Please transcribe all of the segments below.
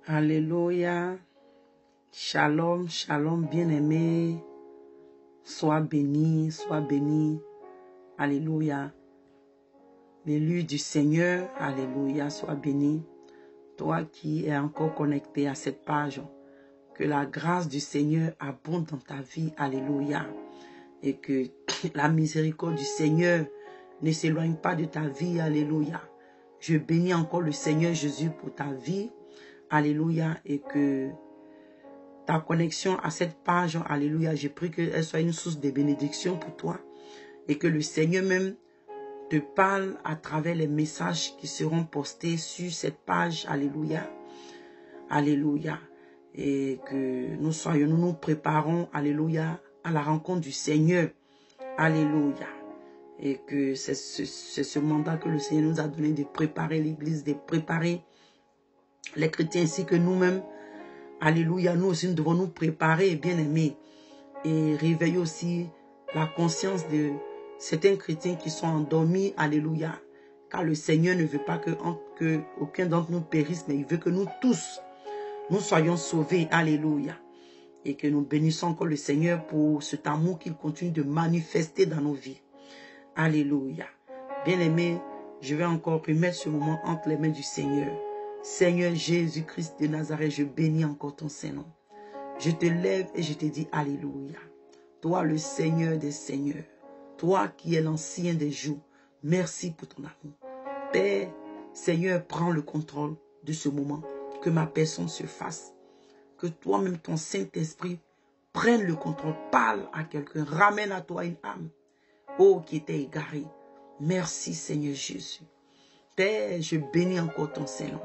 Alléluia. Shalom, shalom, bien-aimé. Sois béni, sois béni. Alléluia. L'élu du Seigneur, alléluia, sois béni. Toi qui es encore connecté à cette page, que la grâce du Seigneur abonde dans ta vie, alléluia. Et que la miséricorde du Seigneur ne s'éloigne pas de ta vie, alléluia. Je bénis encore le Seigneur Jésus pour ta vie, alléluia. Et que ta connexion à cette page, alléluia, je prie qu'elle soit une source de bénédiction pour toi. Et que le Seigneur même te parle à travers les messages qui seront postés sur cette page, alléluia, alléluia. Et que nous nous préparons, alléluia, à la rencontre du Seigneur, alléluia. Et que c'est ce mandat que le Seigneur nous a donné de préparer l'Église, de préparer les chrétiens ainsi que nous-mêmes, alléluia. Nous aussi, nous devons nous préparer, bien-aimés, et réveiller aussi la conscience de certains chrétiens qui sont endormis, alléluia. Car le Seigneur ne veut pas que aucun d'entre nous périsse, mais il veut que nous tous, nous soyons sauvés, alléluia. Et que nous bénissons encore le Seigneur pour cet amour qu'il continue de manifester dans nos vies. Alléluia. Bien-aimés, je vais encore remettre ce moment entre les mains du Seigneur. Seigneur Jésus-Christ de Nazareth, je bénis encore ton Saint-Nom. Je te lève et je te dis alléluia. Toi le Seigneur des Seigneurs, toi qui es l'ancien des jours, merci pour ton amour. Père, Seigneur, prends le contrôle de ce moment, que ma personne se fasse. Que toi-même, ton Saint-Esprit, prenne le contrôle, parle à quelqu'un, ramène à toi une âme, oh, qui était égarée. Merci, Seigneur Jésus. Père, je bénis encore ton Saint-Nom.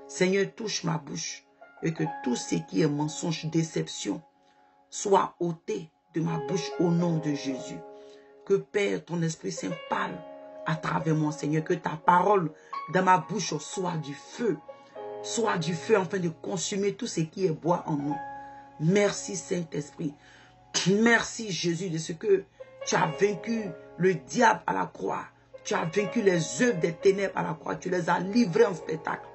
Seigneur, touche ma bouche, et que tout ce qui est mensonge, déception, soit ôté de ma bouche au nom de Jésus. Que Père, ton Esprit Saint parle à travers moi, Seigneur. Que ta parole dans ma bouche soit du feu afin de consumer tout ce qui est bois en nous. Merci Saint-Esprit. Merci Jésus de ce que tu as vaincu le diable à la croix. Tu as vaincu les œuvres des ténèbres à la croix. Tu les as livrés en spectacle.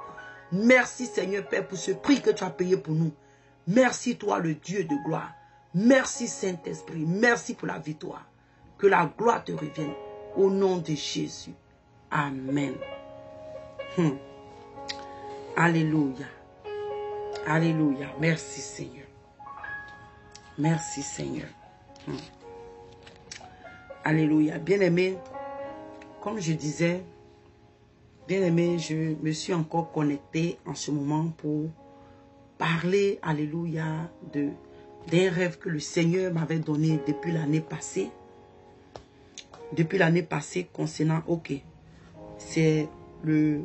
Merci Seigneur Père pour ce prix que tu as payé pour nous. Merci toi le Dieu de gloire. Merci Saint-Esprit. Merci pour la victoire. Que la gloire te revienne au nom de Jésus. Amen. Alléluia. Alléluia. Merci Seigneur. Merci Seigneur. Alléluia. Bien-aimé, comme je disais, bien-aimé, je me suis encore connecté en ce moment pour parler, alléluia, d'un rêve que le Seigneur m'avait donné depuis l'année passée. Depuis l'année passée concernant, ok, c'est le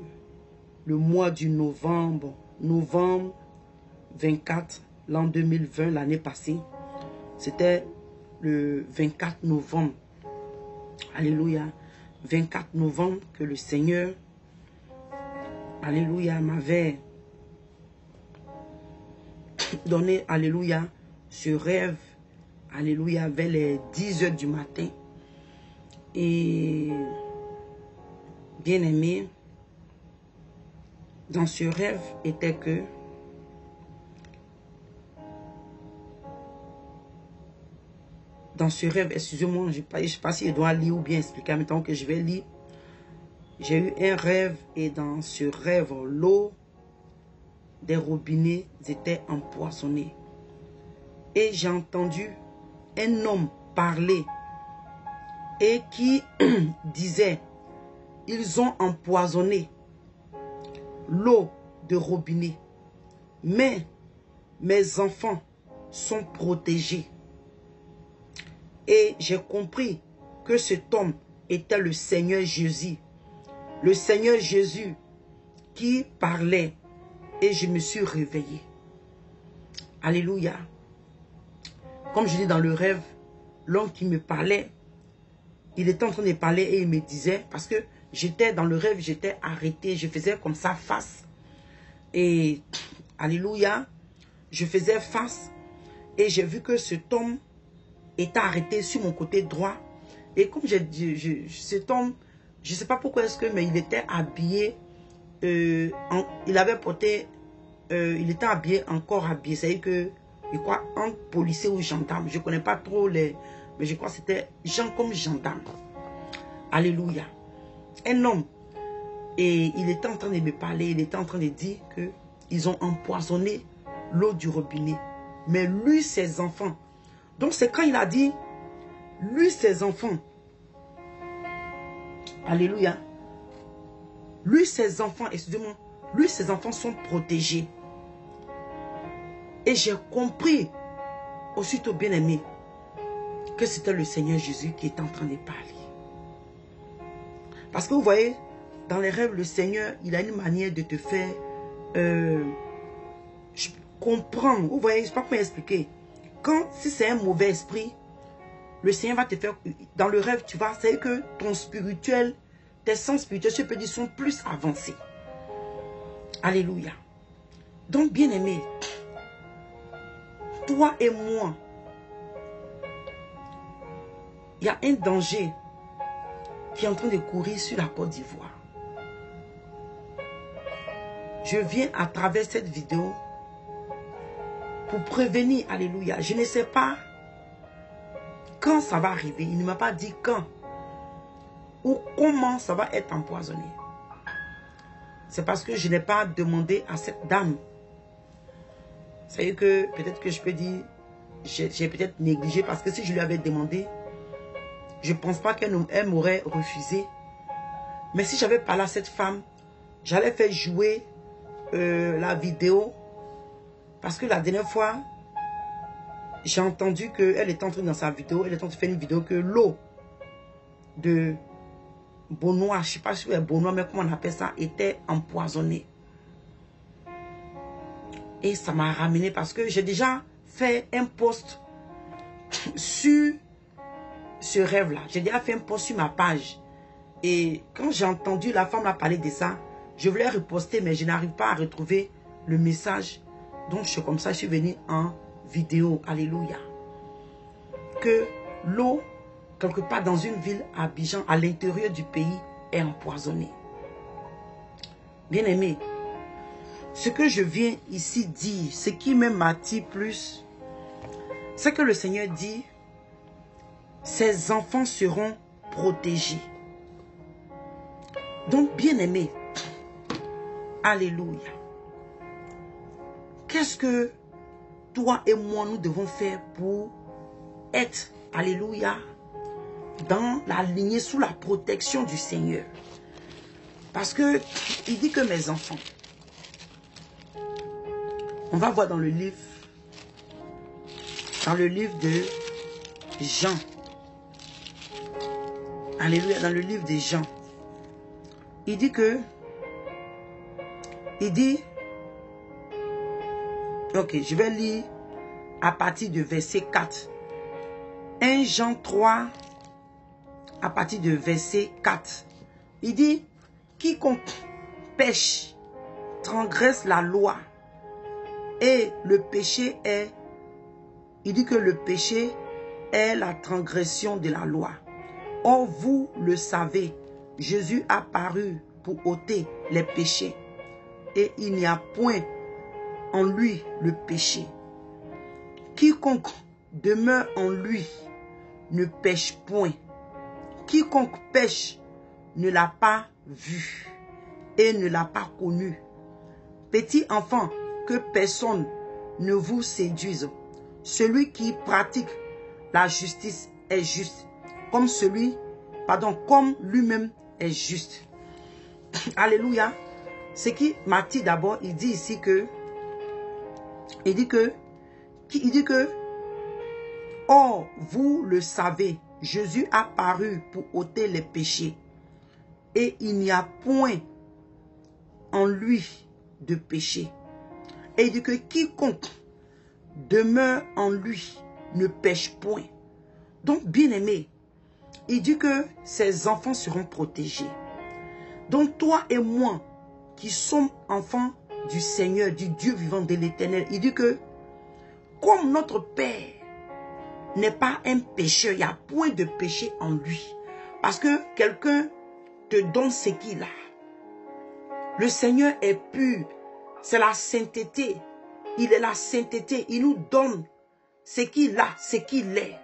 mois du novembre 24, l'an 2020, l'année passée. C'était le 24 novembre, alléluia, 24 novembre que le Seigneur, alléluia, m'avait donné, alléluia, ce rêve, alléluia, vers les 10 heures du matin. Et bien aimé, dans ce rêve était que dans ce rêve, excusez-moi, je ne sais pas si je dois lire ou bien expliquer en même temps que je vais lire. J'ai eu un rêve et dans ce rêve, l'eau des robinets était empoisonnée. Et j'ai entendu un homme parler et qui disait, ils ont empoisonné l'eau de robinet, mais mes enfants sont protégés. Et j'ai compris que cet homme était le Seigneur Jésus. Le Seigneur Jésus qui parlait et je me suis réveillé. Alléluia. Comme je dis dans le rêve, l'homme qui me parlait, il était en train de parler et il me disait, parce que j'étais dans le rêve, j'étais arrêté, je faisais comme ça face. Et, alléluia, je faisais face et j'ai vu que cet homme était arrêté sur mon côté droit. Et comme j'ai dit, cet homme, je ne sais pas pourquoi est-ce que, mais il était habillé, il avait porté il était habillé, encore habillé. C'est-à-dire que, je crois, en policier ou gendarme. Je ne connais pas trop les... Mais je crois que c'était gens comme gendarme. Alléluia. Un homme. Et il était en train de me parler. Il était en train de dire qu'ils ont empoisonné l'eau du robinet. Mais lui, ses enfants. Donc c'est quand il a dit, lui, ses enfants. Alléluia. Lui, ses enfants, excusez-moi. Lui, ses enfants sont protégés. Et j'ai compris, aussitôt bien aimé, que c'était le Seigneur Jésus qui était en train de parler. Parce que vous voyez, dans les rêves, le Seigneur, il a une manière de te faire comprendre. Vous voyez, je ne sais pas comment expliquer. Si c'est un mauvais esprit, le Seigneur va te faire... Dans le rêve, tu vois, c'est que ton spirituel, tes sens spirituels, je peux dire, sont plus avancés. Alléluia. Donc, bien aimé, toi et moi, il y a un danger qui est en train de courir sur la Côte d'Ivoire. Je viens à travers cette vidéo pour prévenir, alléluia. Je ne sais pas quand ça va arriver. Il ne m'a pas dit quand ou comment ça va être empoisonné. C'est parce que je n'ai pas demandé à cette dame. C'est que peut-être que je peux dire, j'ai peut-être négligé parce que si je lui avais demandé, je ne pense pas qu'elle m'aurait refusé. Mais si j'avais parlé à cette femme, j'allais faire jouer la vidéo. Parce que la dernière fois, j'ai entendu qu'elle était en train dans sa vidéo, elle est en train de faire une vidéo que l'eau de Benoît, je ne sais pas si c'est Benoît, mais comment on appelle ça, était empoisonnée. Et ça m'a ramené parce que j'ai déjà fait un post sur ce rêve-là. J'ai déjà fait un post sur ma page. Et quand j'ai entendu la femme parler de ça, je voulais reposter, mais je n'arrive pas à retrouver le message. Donc, c'est comme ça que je suis venu en vidéo. Alléluia. Que l'eau, quelque part dans une ville à Abidjan, à l'intérieur du pays, est empoisonnée. Bien aimé, ce que je viens ici dire, ce qui me m'attire plus, c'est que le Seigneur dit, ses enfants seront protégés. Donc, bien aimé, alléluia. Qu'est-ce que toi et moi, nous devons faire pour être, alléluia, dans la lignée, sous la protection du Seigneur? Parce que il dit que mes enfants, on va voir dans le livre de Jean. Alléluia, dans le livre de Jean. Il dit, ok, je vais lire à partir de verset 4. 1 Jean 3, à partir de verset 4. Il dit, quiconque pêche, transgresse la loi. Et le péché est, il dit que le péché est la transgression de la loi. Or, vous le savez, Jésus a paru pour ôter les péchés. Et il n'y a point en lui le péché. Quiconque demeure en lui ne pêche point. Quiconque pêche ne l'a pas vu et ne l'a pas connu. Petit enfant, que personne ne vous séduise. Celui qui pratique la justice est juste, comme lui-même est juste. Alléluia. Ce qui m'attire d'abord, il dit ici que, or, vous le savez, Jésus a paru pour ôter les péchés. Et il n'y a point en lui de péché. Et il dit que quiconque demeure en lui ne pêche point. Donc, bien aimé, il dit que ses enfants seront protégés. Donc, toi et moi, qui sommes enfants du Seigneur, du Dieu vivant, de l'Éternel, il dit que, comme notre Père n'est pas un pécheur, il n'y a point de péché en lui. Parce que quelqu'un te donne ce qu'il a. Le Seigneur est pur. C'est la sainteté. Il est la sainteté. Il nous donne ce qu'il a, ce qu'il est.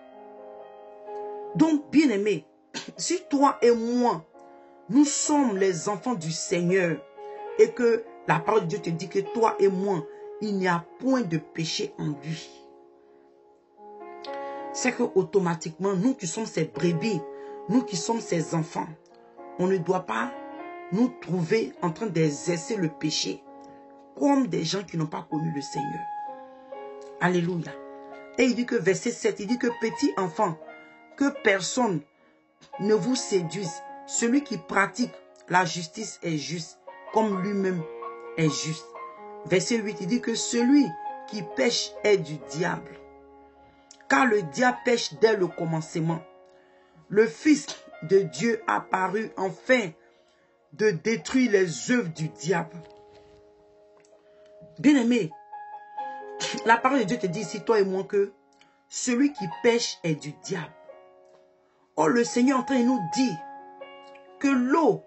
Donc, bien-aimé, si toi et moi, nous sommes les enfants du Seigneur et que la parole de Dieu te dit que toi et moi, il n'y a point de péché en lui, c'est que automatiquement, nous qui sommes ces brebis, nous qui sommes ces enfants, on ne doit pas nous trouver en train d'exercer le péché comme des gens qui n'ont pas connu le Seigneur. Alléluia. Et il dit que verset 7, il dit que petit enfant, que personne ne vous séduise. Celui qui pratique la justice est juste, comme lui-même est juste. Verset 8, il dit que celui qui pêche est du diable. Car le diable pêche dès le commencement. Le Fils de Dieu apparut enfin de détruire les œuvres du diable. Bien-aimé, la parole de Dieu te dit ici, toi et moi, que celui qui pêche est du diable. Or, le Seigneur est en train de nous dire que l'eau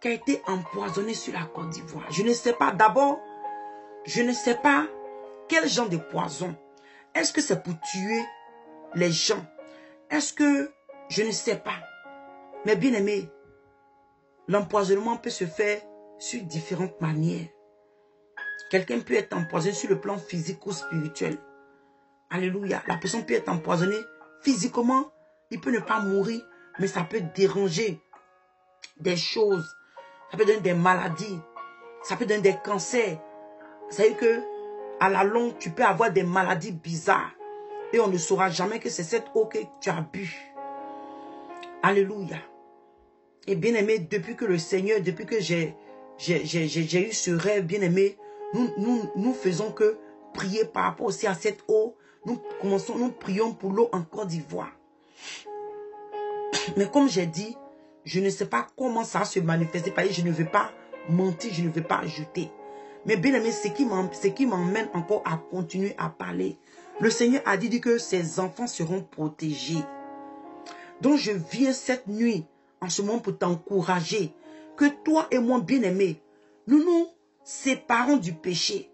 qui a été empoisonnée sur la Côte d'Ivoire, je ne sais pas, d'abord, je ne sais pas quel genre de poison. Est-ce que c'est pour tuer les gens? Est-ce que, je ne sais pas. Mais bien aimé, l'empoisonnement peut se faire sur différentes manières. Quelqu'un peut être empoisonné sur le plan physique ou spirituel. Alléluia. La personne peut être empoisonnée physiquement. Il peut ne pas mourir, mais ça peut déranger des choses. Ça peut donner des maladies. Ça peut donner des cancers. C'est-à-dire que à la longue, tu peux avoir des maladies bizarres. Et on ne saura jamais que c'est cette eau que tu as bu. Alléluia. Et bien aimé, depuis que le Seigneur, depuis que j'ai eu ce rêve, bien aimé, nous faisons que prier par rapport aussi à cette eau. Nous prions pour l'eau en Côte d'Ivoire. Mais comme j'ai dit, je ne sais pas comment ça va se manifester. Parce que je ne veux pas mentir, je ne veux pas ajouter. Mais bien aimé, ce qui m'emmène encore à continuer à parler. Le Seigneur a dit que ses enfants seront protégés. Donc je viens cette nuit, en ce moment, pour t'encourager. Que toi et moi, bien aimé, nous nous séparons du péché.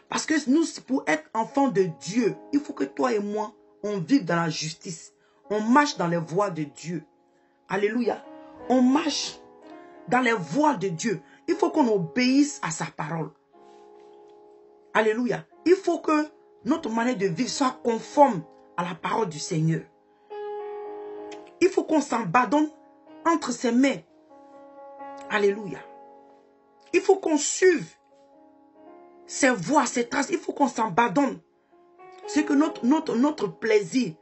Parce que nous, pour être enfants de Dieu, il faut que toi et moi, on vive dans la justice. On marche dans les voies de Dieu. Alléluia. On marche dans les voies de Dieu. Il faut qu'on obéisse à sa parole. Alléluia. Il faut que notre manière de vivre soit conforme à la parole du Seigneur. Il faut qu'on s'abandonne entre ses mains. Alléluia. Il faut qu'on suive ses voies, ses traces. Il faut qu'on s'abandonne. C'est que notre plaisir,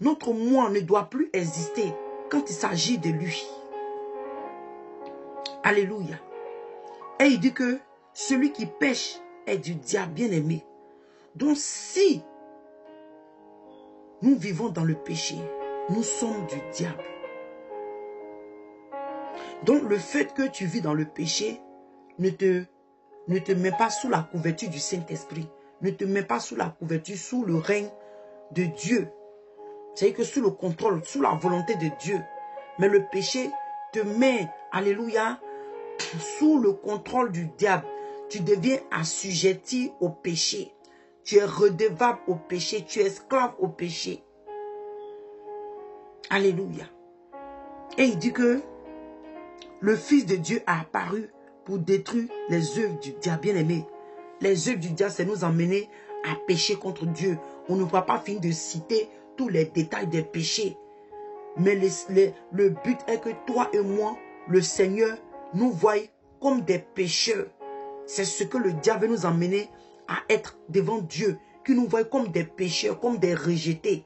notre moi ne doit plus exister quand il s'agit de lui. Alléluia. Et il dit que celui qui pêche est du diable, bien-aimé. Donc si nous vivons dans le péché, nous sommes du diable. Donc le fait que tu vis dans le péché ne te mets pas sous la couverture du Saint-Esprit. Ne te mets pas sous la couverture, sous le règne de Dieu. C'est-à-dire que sous le contrôle, sous la volonté de Dieu. Mais le péché te met, alléluia, sous le contrôle du diable. Tu deviens assujetti au péché. Tu es redevable au péché. Tu es esclave au péché. Alléluia. Et il dit que le Fils de Dieu a apparu pour détruire les œuvres du diable. Bien aimé, les œuvres du diable, c'est nous emmener à pécher contre Dieu. On ne va pas finir de citer tous les détails des péchés. Mais le but est que toi et moi, le Seigneur, nous voie comme des pécheurs. C'est ce que le diable veut nous emmener à être devant Dieu. Qui nous voie comme des pécheurs, comme des rejetés.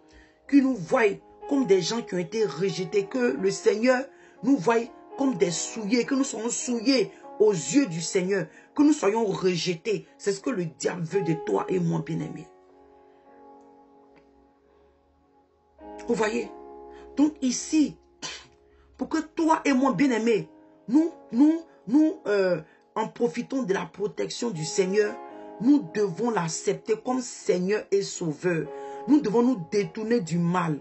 Qui nous voie comme des gens qui ont été rejetés. Que le Seigneur nous voie comme des souillés. Que nous soyons souillés aux yeux du Seigneur. Que nous soyons rejetés. C'est ce que le diable veut de toi et moi, bien-aimé. Vous voyez? Donc ici, pour que toi et moi, bien-aimés, nous en profitons de la protection du Seigneur, nous devons l'accepter comme Seigneur et Sauveur. Nous devons nous détourner du mal.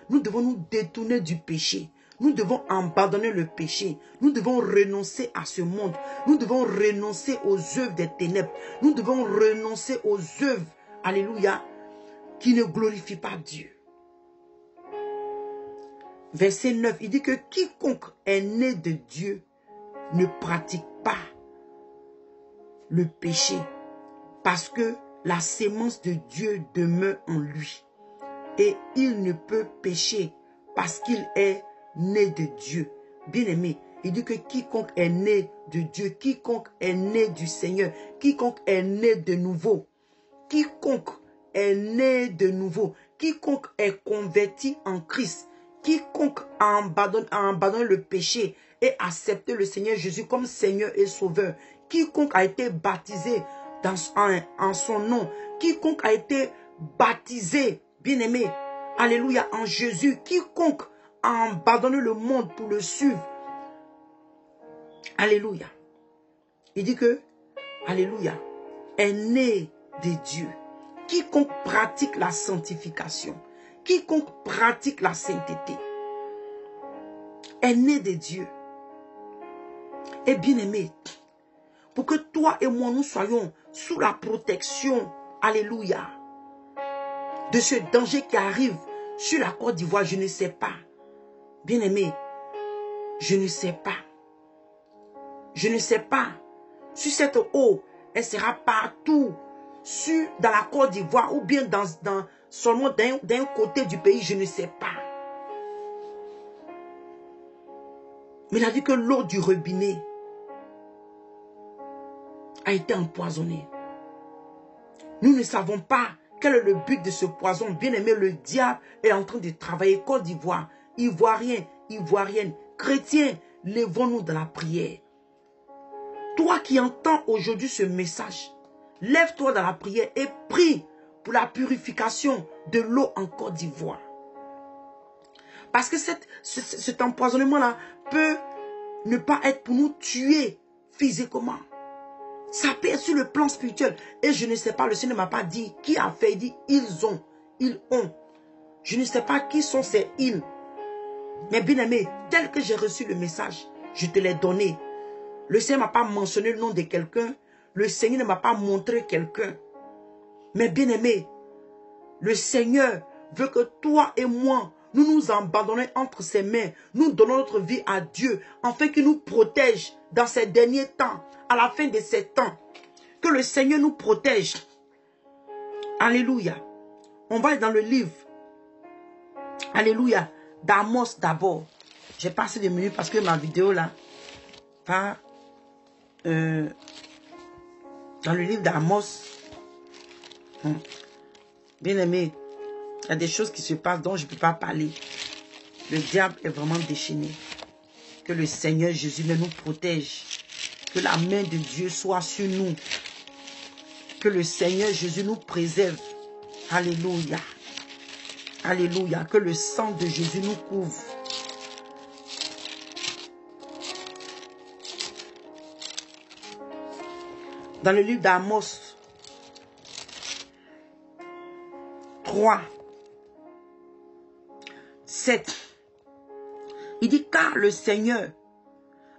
Nous devons nous détourner du péché. Nous devons abandonner le péché. Nous devons renoncer à ce monde. Nous devons renoncer aux œuvres des ténèbres. Nous devons renoncer aux œuvres, alléluia, qui ne glorifient pas Dieu. Verset 9, il dit que quiconque est né de Dieu ne pratique pas le péché parce que la sémence de Dieu demeure en lui. Et il ne peut pécher parce qu'il est né de Dieu. Bien-aimé, il dit que quiconque est né de Dieu, quiconque est né du Seigneur, quiconque est né de nouveau, quiconque est né de nouveau, quiconque est converti en Christ, quiconque a abandonné le péché et accepté le Seigneur Jésus comme Seigneur et Sauveur, quiconque a été baptisé en son nom, quiconque a été baptisé, bien-aimé, alléluia, en Jésus, quiconque a abandonné le monde pour le suivre, alléluia. Il dit que, alléluia, est né de Dieu. Quiconque pratique la sanctification, quiconque pratique la sainteté, est né de Dieu. Et bien-aimé, pour que toi et moi, nous soyons sous la protection, alléluia, de ce danger qui arrive sur la Côte d'Ivoire, je ne sais pas. Bien-aimé, je ne sais pas. Je ne sais pas. Sur cette eau, elle sera partout. Dans la Côte d'Ivoire ou bien seulement d'un côté du pays, je ne sais pas. Mais il a dit que l'eau du robinet a été empoisonnée. Nous ne savons pas quel est le but de ce poison. Bien aimé, le diable est en train de travailler. Côte d'Ivoire, Ivoiriens, Ivoiriennes, chrétiens, lèvons-nous dans la prière. Toi qui entends aujourd'hui ce message, lève-toi dans la prière et prie pour la purification de l'eau en Côte d'Ivoire. Parce que cet empoisonnement-là peut ne pas être pour nous tuer physiquement. Ça peut être sur le plan spirituel. Et je ne sais pas, le Seigneur ne m'a pas dit qui a fait. Il dit, ils ont. Je ne sais pas qui sont ces ils. Mais bien aimé, tel que j'ai reçu le message, je te l'ai donné. Le Seigneur ne m'a pas mentionné le nom de quelqu'un. Le Seigneur ne m'a pas montré quelqu'un. Mais bien aimé, le Seigneur veut que toi et moi, nous nous abandonnons entre ses mains. Nous donnons notre vie à Dieu, afin qu'il nous protège dans ces derniers temps, à la fin de ces temps. Que le Seigneur nous protège. Alléluia. On va dans le livre. Alléluia. D'Amos d'abord. J'ai passé des minutes parce que ma vidéo là va dans le livre d'Amos. Bien aimé, il y a des choses qui se passent dont je ne peux pas parler. Le diable est vraiment déchaîné. Que le Seigneur Jésus nous protège. Que la main de Dieu soit sur nous. Que le Seigneur Jésus nous préserve. Alléluia. Alléluia. Que le sang de Jésus nous couvre. Dans le livre d'Amos 3, 7, il dit car le Seigneur,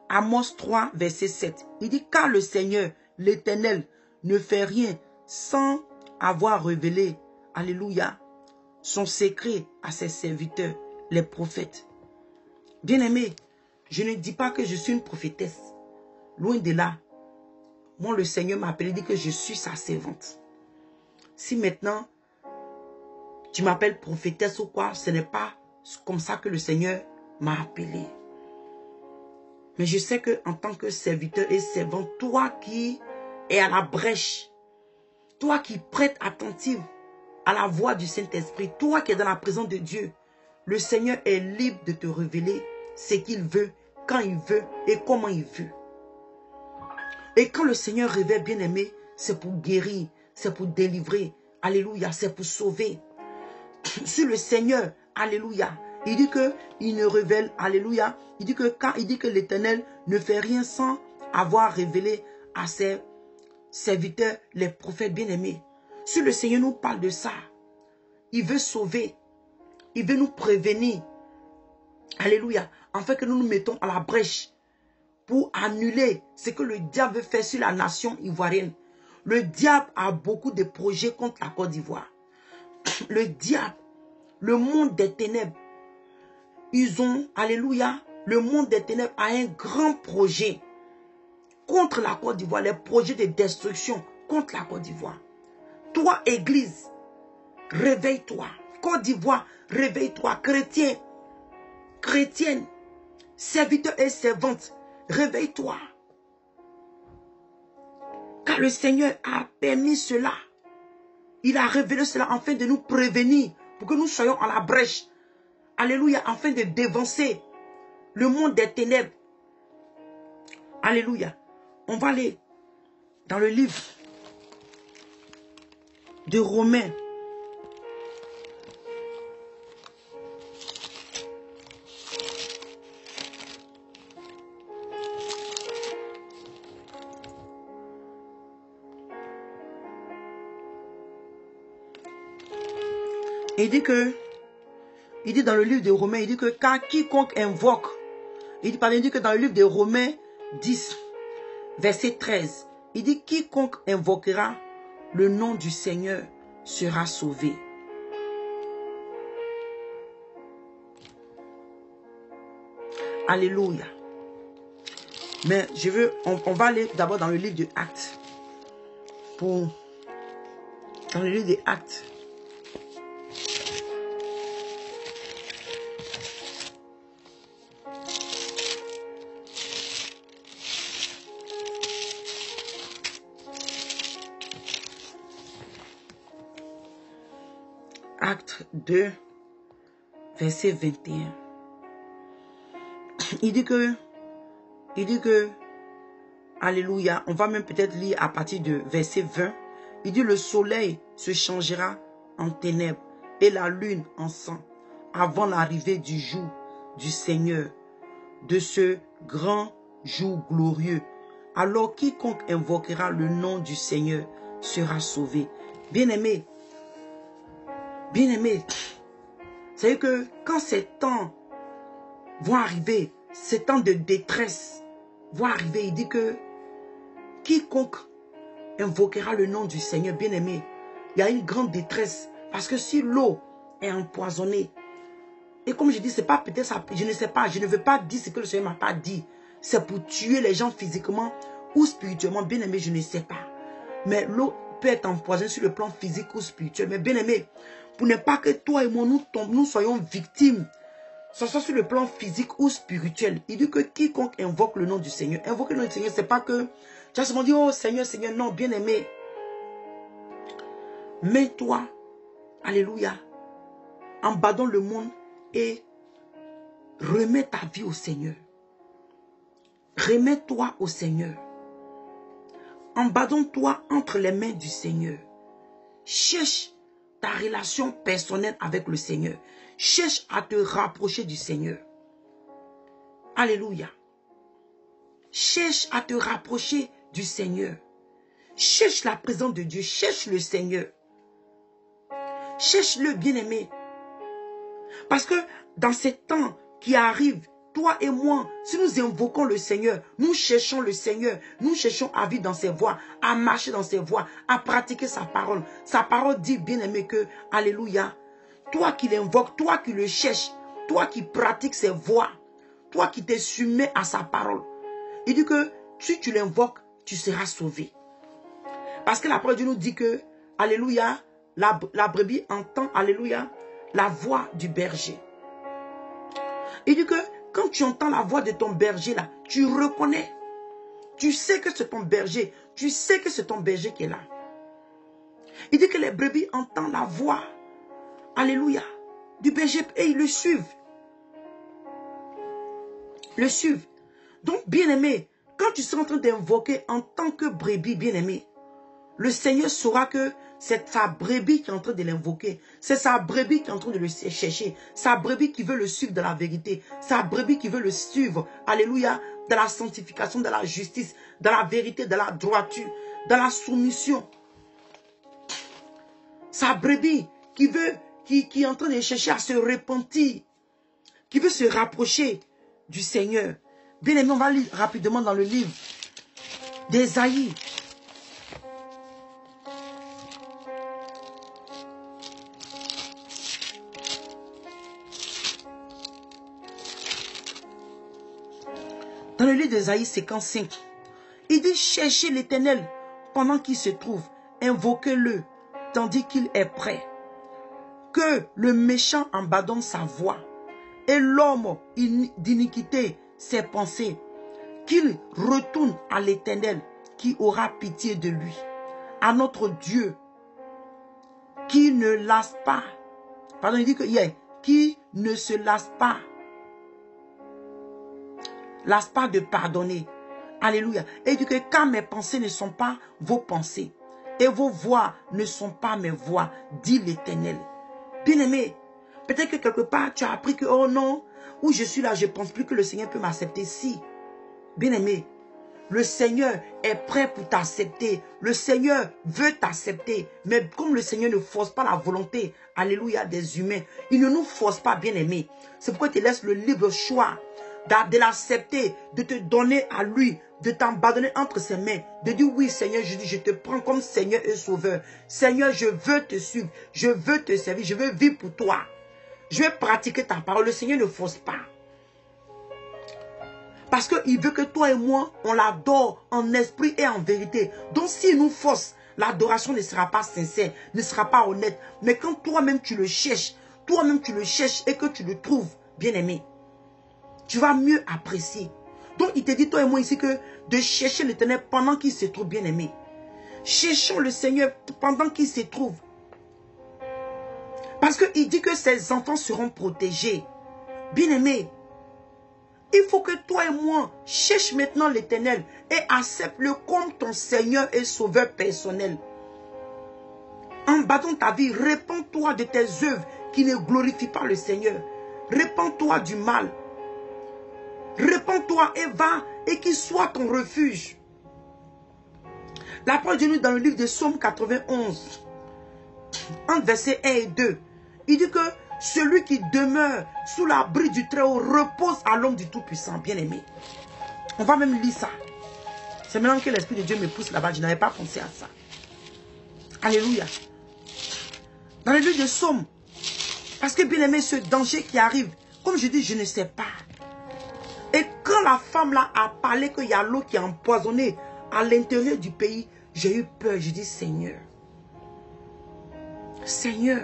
Amos 3, verset 7, il dit car le Seigneur, l'Éternel, ne fait rien sans avoir révélé, alléluia, son secret à ses serviteurs, les prophètes. Bien-aimé, je ne dis pas que je suis une prophétesse. Loin de là. Moi, le Seigneur m'a appelé, il dit que je suis sa servante. Si maintenant, tu m'appelles prophétesse ou quoi, ce n'est pas comme ça que le Seigneur m'a appelé. Mais je sais qu'en tant que serviteur et servante, toi qui es à la brèche, toi qui prêtes attentive à la voix du Saint-Esprit, toi qui es dans la présence de Dieu, le Seigneur est libre de te révéler ce qu'il veut, quand il veut et comment il veut. Et quand le Seigneur révèle, bien-aimé, c'est pour guérir, c'est pour délivrer, alléluia, c'est pour sauver. Sur le Seigneur, alléluia, il dit qu'il ne révèle, alléluia, il dit que l'Éternel ne fait rien sans avoir révélé à ses serviteurs, les prophètes bien-aimés. Si le Seigneur nous parle de ça, il veut sauver, il veut nous prévenir. Alléluia. Afin que nous nous mettons à la brèche pour annuler ce que le diable veut faire sur la nation ivoirienne. Le diable a beaucoup de projets contre la Côte d'Ivoire. Le diable, le monde des ténèbres, ils ont, alléluia, le monde des ténèbres a un grand projet contre la Côte d'Ivoire, les projets de destruction contre la Côte d'Ivoire. Toi, Église, réveille-toi. Côte d'Ivoire, réveille-toi. Chrétien, chrétienne, serviteur et servante, réveille-toi. Car le Seigneur a permis cela. Il a révélé cela afin de nous prévenir, pour que nous soyons à la brèche. Alléluia, afin de dévancer le monde des ténèbres. Alléluia. On va aller dans le livre de Romains. Il dit dans le livre de Romains, il dit que car quiconque invoque, il dit que dans le livre de Romains 10, verset 13, il dit quiconque invoquera le nom du Seigneur sera sauvé. Alléluia. Mais on va aller d'abord dans le livre de Actes. Dans le livre de Actes. Acte 2, verset 21. Il dit que, alléluia, on va même peut-être lire à partir de verset 20. Il dit le soleil se changera en ténèbres et la lune en sang avant l'arrivée du jour du Seigneur, de ce grand jour glorieux. Alors quiconque invoquera le nom du Seigneur sera sauvé. Bien-aimé, c'est que quand ces temps vont arriver, ces temps de détresse vont arriver, il dit que quiconque invoquera le nom du Seigneur, bien-aimé, il y a une grande détresse. Parce que si l'eau est empoisonnée, et comme je dis, c'est pas peut-être ça, je ne sais pas, je ne veux pas dire ce que le Seigneur m'a pas dit. C'est pour tuer les gens physiquement ou spirituellement, bien-aimé, je ne sais pas. Mais l'eau peut être empoisonnée sur le plan physique ou spirituel. Mais bien-aimé, pour ne pas que toi et moi nous soyons victimes, ce soit sur le plan physique ou spirituel. Il dit que quiconque invoque le nom du Seigneur, invoquer le nom du Seigneur, c'est pas que tu as seulement dit, oh Seigneur, Seigneur, non, bien-aimé. Mets-toi, alléluia, en bas dans le monde et remets ta vie au Seigneur. Remets-toi au Seigneur. Embadonne-toi entre les mains du Seigneur. Cherche ta relation personnelle avec le Seigneur. Cherche à te rapprocher du Seigneur. Alléluia. Cherche à te rapprocher du Seigneur. Cherche la présence de Dieu. Cherche le Seigneur. Cherche-le, bien-aimé. Parce que dans ces temps qui arrivent, toi et moi, si nous invoquons le Seigneur, nous cherchons le Seigneur, nous cherchons à vivre dans ses voies, à marcher dans ses voies, à pratiquer sa parole. Sa parole dit, bien-aimé, que, alléluia, toi qui l'invoques, toi qui le cherches, toi qui pratiques ses voies, toi qui te soumets à sa parole, il dit que si tu l'invoques, tu seras sauvé. Parce que la parole de Dieu nous dit que, alléluia, la brebis entend, alléluia, la voix du berger. Il dit que quand tu entends la voix de ton berger là, tu reconnais. Tu sais que c'est ton berger. Tu sais que c'est ton berger qui est là. Il dit que les brebis entendent la voix, alléluia, du berger et ils le suivent. Le suivent. Donc, bien-aimé, quand tu seras en train d'invoquer en tant que brebis, bien-aimé, le Seigneur saura que c'est sa brebis qui est en train de l'invoquer. C'est sa brebis qui est en train de le chercher. Sa brebis qui veut le suivre dans la vérité. Sa brebis qui veut le suivre, alléluia, dans la sanctification, dans la justice, dans la vérité, dans la droiture, dans la soumission. Sa brebis qui est en train de chercher à se repentir, qui qui veut se rapprocher du Seigneur. Bien aimé, on va lire rapidement dans le livre d'Ésaïe. Dans le livre d'Ésaïe 55, il dit: cherchez l'Éternel pendant qu'il se trouve, invoquez-le tandis qu'il est prêt. Que le méchant abandonne sa voie et l'homme d'iniquité ses pensées, qu'il retourne à l'Éternel qui aura pitié de lui, à notre Dieu qui ne lasse pas. Pardon, il dit que qui ne se lasse pas de pardonner. Alléluia. Et il dit que car mes pensées ne sont pas vos pensées et vos voix ne sont pas mes voix, dit l'Éternel. Bien-aimé, peut-être que quelque part tu as appris que oh non, où je suis là, je ne pense plus que le Seigneur peut m'accepter. Si, bien-aimé, le Seigneur est prêt pour t'accepter. Le Seigneur veut t'accepter. Mais comme le Seigneur ne force pas la volonté, alléluia, des humains, il ne nous force pas, bien-aimé. C'est pourquoi il te laisse le libre choix de l'accepter, de te donner à lui, de t'abandonner entre ses mains, de dire oui Seigneur, je te prends comme Seigneur et Sauveur. Seigneur, je veux te suivre, je veux te servir, je veux vivre pour toi. Je vais pratiquer ta parole. Le Seigneur ne force pas. Parce qu'il veut que toi et moi, on l'adore en esprit et en vérité. Donc s'il nous force, l'adoration ne sera pas sincère, ne sera pas honnête. Mais quand toi-même tu le cherches, et que tu le trouves, bien-aimé, tu vas mieux apprécier. Donc il te dit, toi et moi ici, que de chercher l'Éternel pendant qu'il se trouve, bien-aimé. Cherchons le Seigneur pendant qu'il se trouve. Parce qu'il dit que ses enfants seront protégés. Bien-aimé, il faut que toi et moi cherche maintenant l'Éternel et accepte-le comme ton Seigneur et Sauveur personnel. En battant ta vie, répands-toi de tes œuvres qui ne glorifient pas le Seigneur. Répands-toi du mal. Répands-toi et va et qu'il soit ton refuge. La parole de Dieu dans le livre de Psaume 91, entre versets 1 et 2, il dit que celui qui demeure sous l'abri du Très-Haut repose à l'ombre du Tout-Puissant. Bien-aimé, on va même lire ça. C'est maintenant que l'Esprit de Dieu me pousse là-bas. Je n'avais pas pensé à ça. Alléluia. Dans le livre de Psaume, parce que bien-aimé, ce danger qui arrive, comme je dis, je ne sais pas. Et quand la femme là a parlé qu'il y a l'eau qui est empoisonnée à l'intérieur du pays, j'ai eu peur. Je dis Seigneur, Seigneur,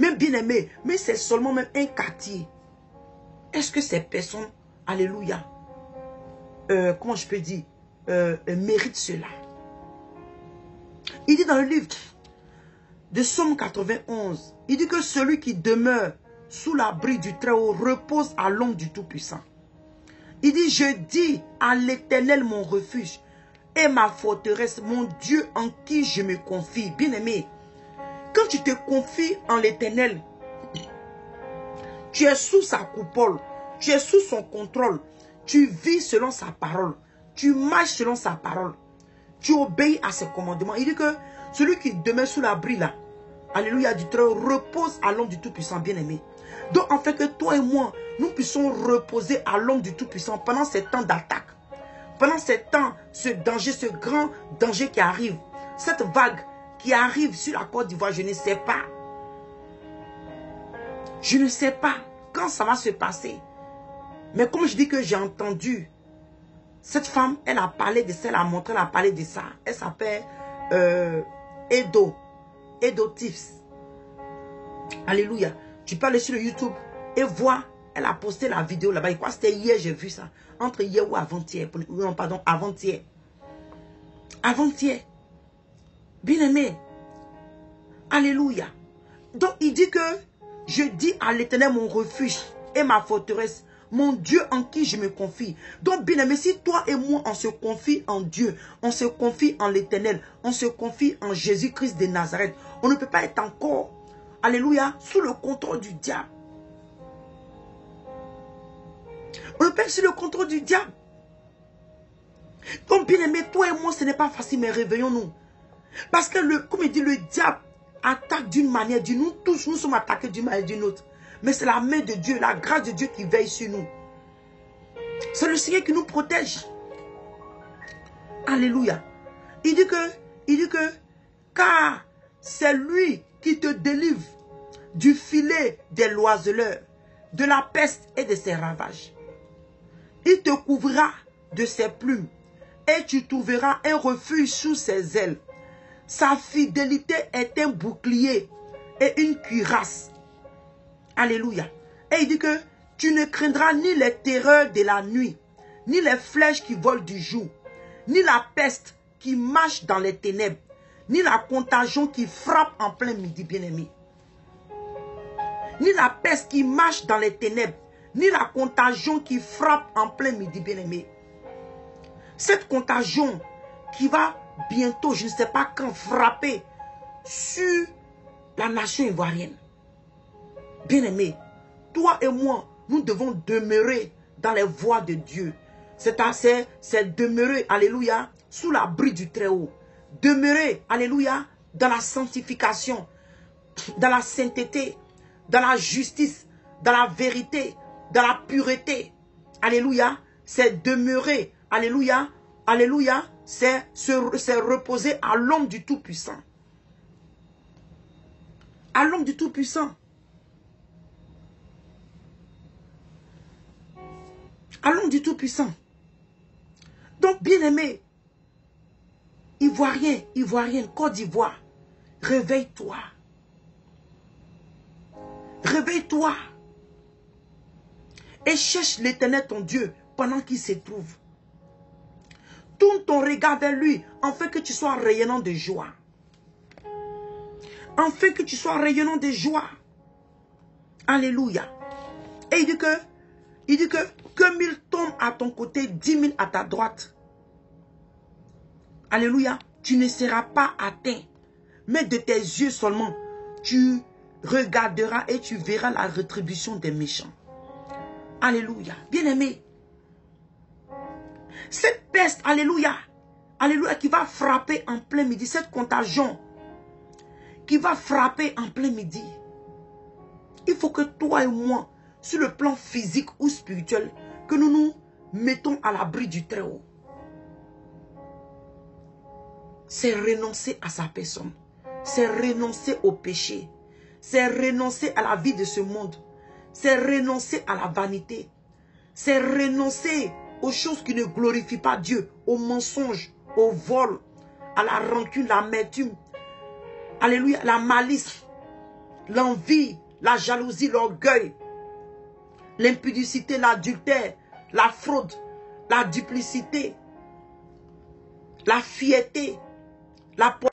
même bien aimé, mais c'est seulement même un quartier. Est-ce que ces personnes, alléluia, comment je peux dire, méritent cela? Il dit dans le livre de Psaume 91, il dit que celui qui demeure sous l'abri du Très-Haut repose à l'ombre du Tout-Puissant. Il dit, je dis à l'Éternel mon refuge et ma forteresse, mon Dieu en qui je me confie. Bien-aimé, quand tu te confies en l'Éternel, tu es sous sa coupole, tu es sous son contrôle, tu vis selon sa parole, tu marches selon sa parole, tu obéis à ses commandements. Il dit que celui qui demeure sous l'abri là, alléluia, du Très-Haut, repose à l'ombre du Tout-Puissant, bien-aimé. Donc, en fait, que toi et moi, nous puissions reposer à l'ombre du Tout-Puissant pendant ces temps d'attaque. Pendant ces temps, ce danger, ce grand danger qui arrive. Cette vague qui arrive sur la Côte d'Ivoire, je ne sais pas. Je ne sais pas quand ça va se passer. Mais comme je dis que j'ai entendu, cette femme, elle a parlé de ça, elle a montré, elle a parlé de ça. Elle s'appelle Edo Tips. Alléluia. Tu peux aller sur le YouTube et voir, elle a posté la vidéo là-bas. Je crois que c'était hier, j'ai vu ça. Entre hier ou avant-hier. Non, pardon, avant-hier. Avant-hier. Bien-aimé. Alléluia. Donc, il dit que je dis à l'Éternel mon refuge et ma forteresse, mon Dieu en qui je me confie. Donc, bien-aimé, si toi et moi, on se confie en Dieu, on se confie en l'Éternel, on se confie en Jésus-Christ de Nazareth, on ne peut pas être encore, alléluia, sous le contrôle du diable. On ne peut pas être sous le contrôle du diable. Donc, bien-aimé, toi et moi, ce n'est pas facile, mais réveillons-nous. Parce que, comme il dit, le diable attaque d'une manière, nous tous, nous sommes attaqués d'une manière ou d'une autre. Mais c'est la main de Dieu, la grâce de Dieu qui veille sur nous. C'est le Seigneur qui nous protège. Alléluia. Il dit que, car c'est lui qui te délivre du filet des l'oiseleur, de la peste et de ses ravages. Il te couvrira de ses plumes et tu trouveras un refuge sous ses ailes. Sa fidélité est un bouclier et une cuirasse. Alléluia. Et il dit que tu ne craindras ni les terreurs de la nuit, ni les flèches qui volent du jour, ni la peste qui marche dans les ténèbres, ni la contagion qui frappe en plein midi, bien-aimé. Ni la peste qui marche dans les ténèbres, ni la contagion qui frappe en plein midi, bien-aimé. Cette contagion qui va bientôt, je ne sais pas quand, frapper sur la nation ivoirienne. Bien-aimé, toi et moi, nous devons demeurer dans les voies de Dieu. C'est demeurer, alléluia, sous l'abri du Très-Haut. Demeurer, alléluia, dans la sanctification, dans la sainteté, dans la justice, dans la vérité, dans la pureté. Alléluia, c'est demeurer, alléluia, alléluia, c'est reposer à l'homme du Tout-Puissant. À l'homme du Tout-Puissant. À l'homme du Tout-Puissant. Donc, bien-aimé, Ivoirien, Ivoirienne, Côte d'Ivoire, réveille-toi. Réveille-toi. Et cherche l'Éternel ton Dieu pendant qu'il se trouve. Tourne ton regard vers lui, afin que tu sois rayonnant de joie. Afin que tu sois rayonnant de joie. Alléluia. Et il dit que 1000 tombent à ton côté, 10 000 à ta droite. Alléluia. Tu ne seras pas atteint. Mais de tes yeux seulement, tu regarderas et tu verras la rétribution des méchants. Alléluia. Bien-aimé. Cette peste, alléluia, alléluia, qui va frapper en plein midi, cette contagion qui va frapper en plein midi. Il faut que toi et moi, sur le plan physique ou spirituel, que nous nous mettons à l'abri du Très-Haut. C'est renoncer à sa personne. C'est renoncer au péché. C'est renoncer à la vie de ce monde. C'est renoncer à la vanité. C'est renoncer aux choses qui ne glorifient pas Dieu, aux mensonges, au vol, à la rancune, l'amertume, alléluia, la malice, l'envie, la jalousie, l'orgueil, l'impudicité, l'adultère, la fraude, la duplicité, la fierté, la